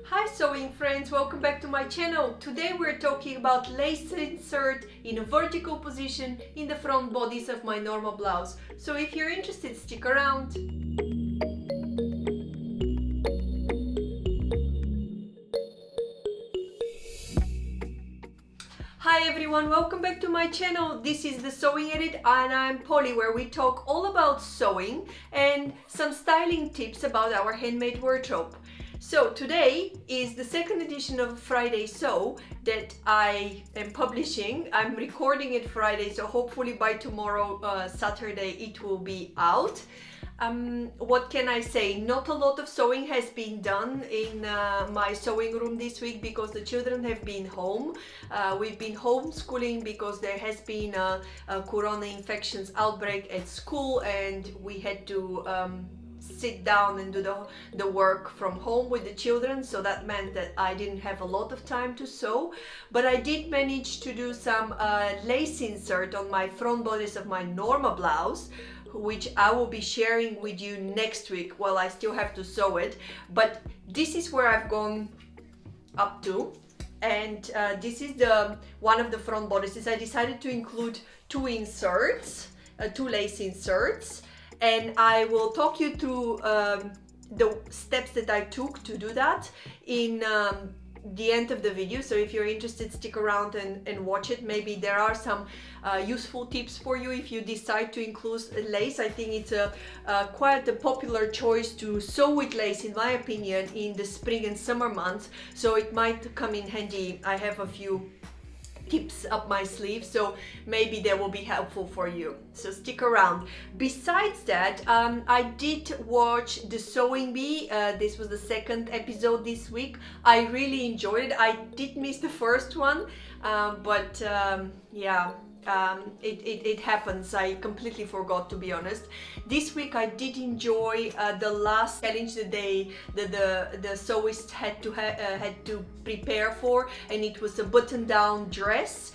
Hi sewing friends, welcome back to my channel. Today we're talking about lace insert in a vertical position in the front bodice of my Norma blouse. So if you're interested, stick around. Hi everyone, welcome back to my channel. This is the Sewing Edit and I'm Polly, where we talk all about sewing and some styling tips about our handmade wardrobe. So today is the second edition of Friday Sew that I am publishing. I'm recording it Friday, so hopefully by tomorrow, Saturday, it will be out. What can I say? Not a lot of sewing has been done in my sewing room this week because the children have been home. We've been homeschooling because there has been a corona infections outbreak at school and we had to sit down and do the work from home with the children, so that meant that I didn't have a lot of time to sew, but I did manage to do some lace insert on my front bodice of my Norma blouse, which I will be sharing with you next week. Well, I still have to sew it, but this is where I've gone up to, and this is the one of the front bodices. I decided to include two inserts, two lace inserts, and I will talk you through the steps that I took to do that in the end of the video. So if you're interested, stick around and watch it. Maybe there are some useful tips for you if you decide to include lace. I think it's quite a popular choice to sew with lace, in my opinion, in the spring and summer months, so it might come in handy. I have a few tips up my sleeve, so maybe they will be helpful for you, so stick around. Besides that, I did watch the Sewing Bee. This was the second episode this week. I really enjoyed it. I did miss the first one, but yeah, it happens. I completely forgot, to be honest. This week I did enjoy the last challenge that the sewist had to prepare for, and it was a button-down dress,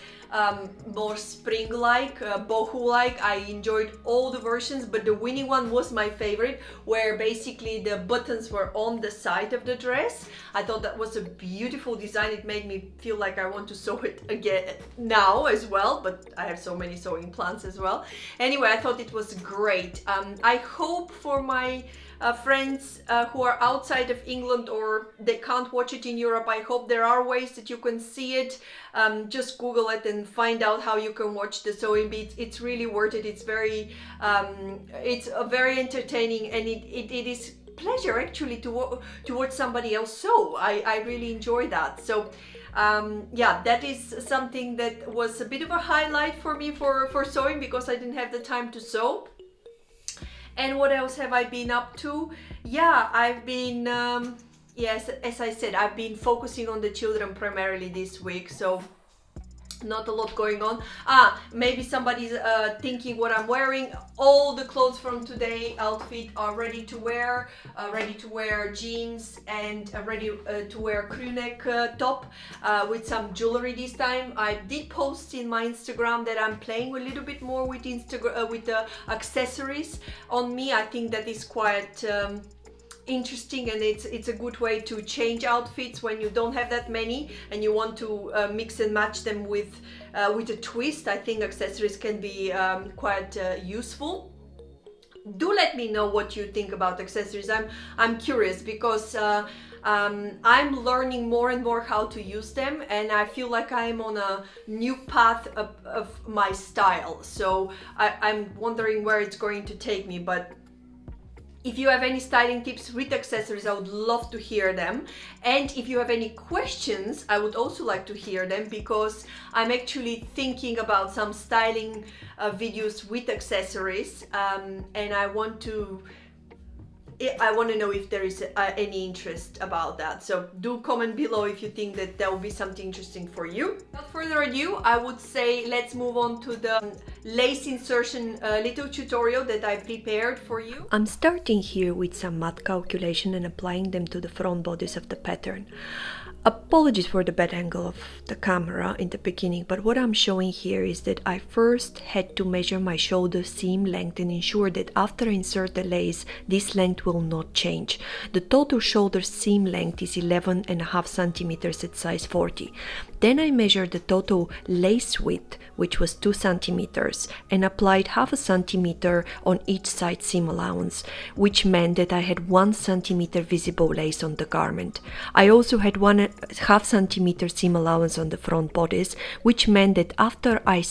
more spring-like, boho-like. I enjoyed all the versions, but the winning one was my favorite, where basically the buttons were on the side of the dress. I thought that was a beautiful design. It made me feel like I want to sew it again now as well, but I have so many sewing plans as well. Anyway, I thought it was great. I hope for my friends who are outside of England or they can't watch it in Europe, I hope there are ways that you can see it. Just Google it and find out how you can watch the Sewing Bee. It's really worth it. It's very very entertaining, and it is pleasure actually to watch somebody else sew. I really enjoy that. So yeah, that is something that was a bit of a highlight for me for sewing, because I didn't have the time to sew. And what else have I been up to? Yeah, I've been, yes, as I said, I've been focusing on the children primarily this week, so not a lot going on. Maybe somebody's thinking what I'm wearing. All the clothes from today outfit are ready to wear jeans and ready to wear crew neck top with some jewelry this time. I did post in my Instagram that I'm playing a little bit more with with the accessories on me. I think that is quite interesting, and it's a good way to change outfits when you don't have that many and you want to mix and match them with a twist. I think accessories can be quite useful. Do let me know what you think about accessories. I'm curious, because I'm learning more and more how to use them, and I feel like I'm on a new path of my style, so I'm wondering where it's going to take me. But if you have any styling tips with accessories, I would love to hear them. And if you have any questions, I would also like to hear them, because I'm actually thinking about some styling videos with accessories, and I want to know if there is any interest about that. So do comment below if you think that will be something interesting for you. Without further ado, I would say let's move on to the lace insertion little tutorial that I prepared for you. I'm starting here with some mat calculation and applying them to the front bodice of the pattern. Apologies for the bad angle of the camera in the beginning, but what I'm showing here is that I first had to measure my shoulder seam length and ensure that after I insert the lace, this length will not change. The total shoulder seam length is 11.5 centimeters at size 40. Then I measured the total lace width, which was 2 centimeters, and applied half a centimeter on each side seam allowance, which meant that I had 1 centimeter visible lace on the garment. I also had 1.5 centimeter seam allowance on the front bodice, which meant that after I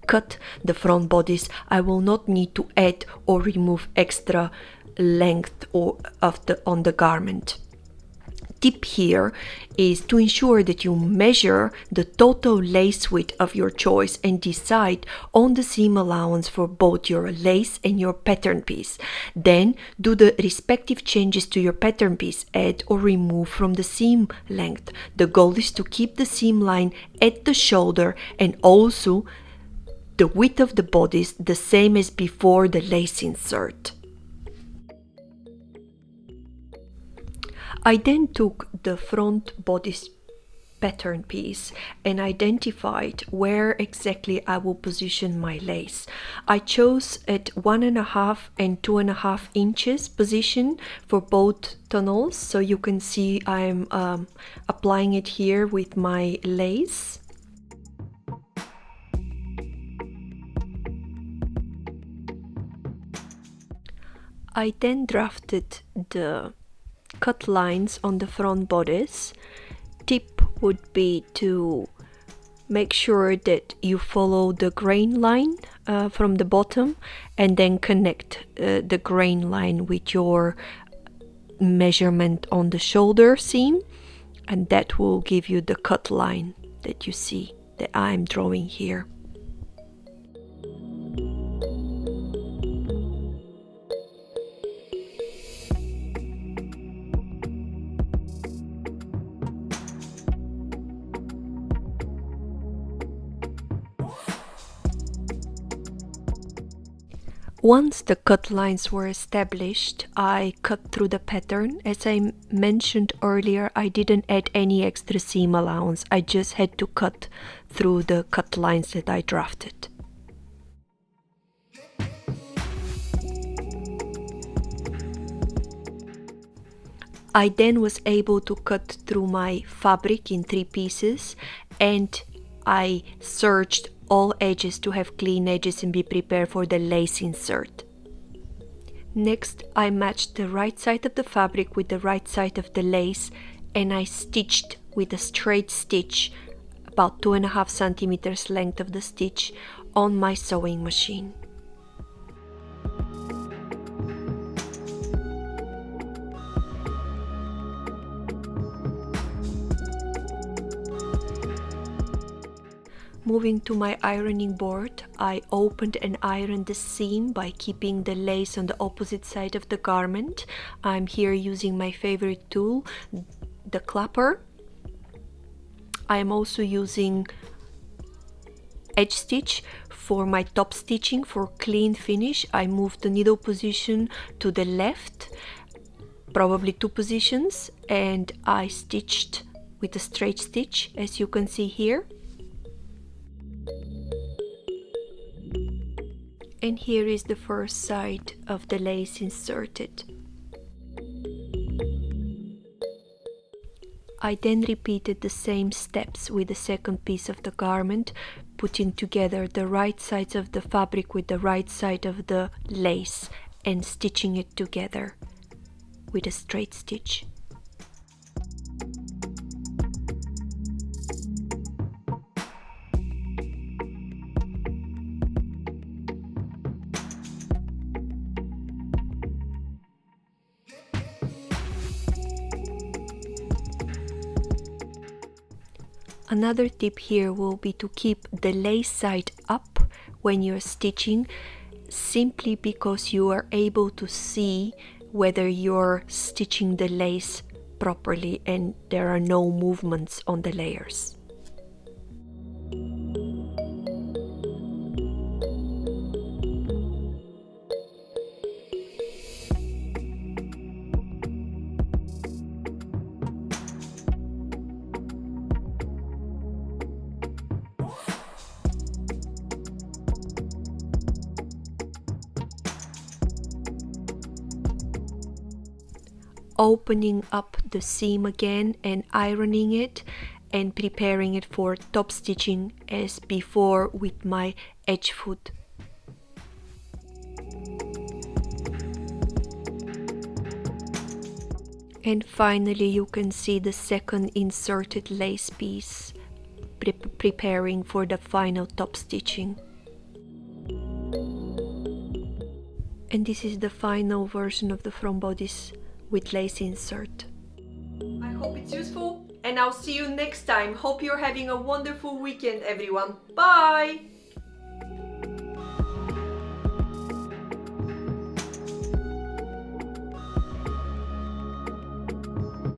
cut the front bodice, I will not need to add or remove extra length on the garment. Tip here is to ensure that you measure the total lace width of your choice and decide on the seam allowance for both your lace and your pattern piece. Then do the respective changes to your pattern piece, add or remove from the seam length. The goal is to keep the seam line at the shoulder and also the width of the bodice the same as before the lace insert. I then took the front bodice pattern piece and identified where exactly I will position my lace. I chose at 1.5 and 2.5 inches position for both tunnels, so you can see I'm applying it here with my lace. I then drafted the cut lines on the front bodice. Tip would be to make sure that you follow the grain line from the bottom and then connect the grain line with your measurement on the shoulder seam, and that will give you the cut line that you see that I'm drawing here. Once the cut lines were established, I cut through the pattern. As I mentioned earlier, I didn't add any extra seam allowance. I just had to cut through the cut lines that I drafted. I then was able to cut through my fabric in 3 pieces, and I serged all edges to have clean edges and be prepared for the lace insert. Next, I matched the right side of the fabric with the right side of the lace, and I stitched with a straight stitch, about 2.5 centimeters length of the stitch, on my sewing machine. Moving to my ironing board, I opened and ironed the seam by keeping the lace on the opposite side of the garment. I'm here using my favorite tool, the clapper. I am also using edge stitch for my top stitching. For clean finish, I moved the needle position to the left, probably 2 positions, and I stitched with a straight stitch, as you can see here. And here is the first side of the lace inserted. I then repeated the same steps with the second piece of the garment, putting together the right sides of the fabric with the right side of the lace and stitching it together with a straight stitch. Another tip here will be to keep the lace side up when you're stitching, simply because you are able to see whether you're stitching the lace properly and there are no movements on the layers. opening up the seam again and ironing it and preparing it for top stitching as before with my edge foot. And finally you can see the second inserted lace piece preparing for the final top stitching. And this is the final version of the front bodice with lace insert. I hope it's useful and I'll see you next time. Hope you're having a wonderful weekend, everyone. Bye!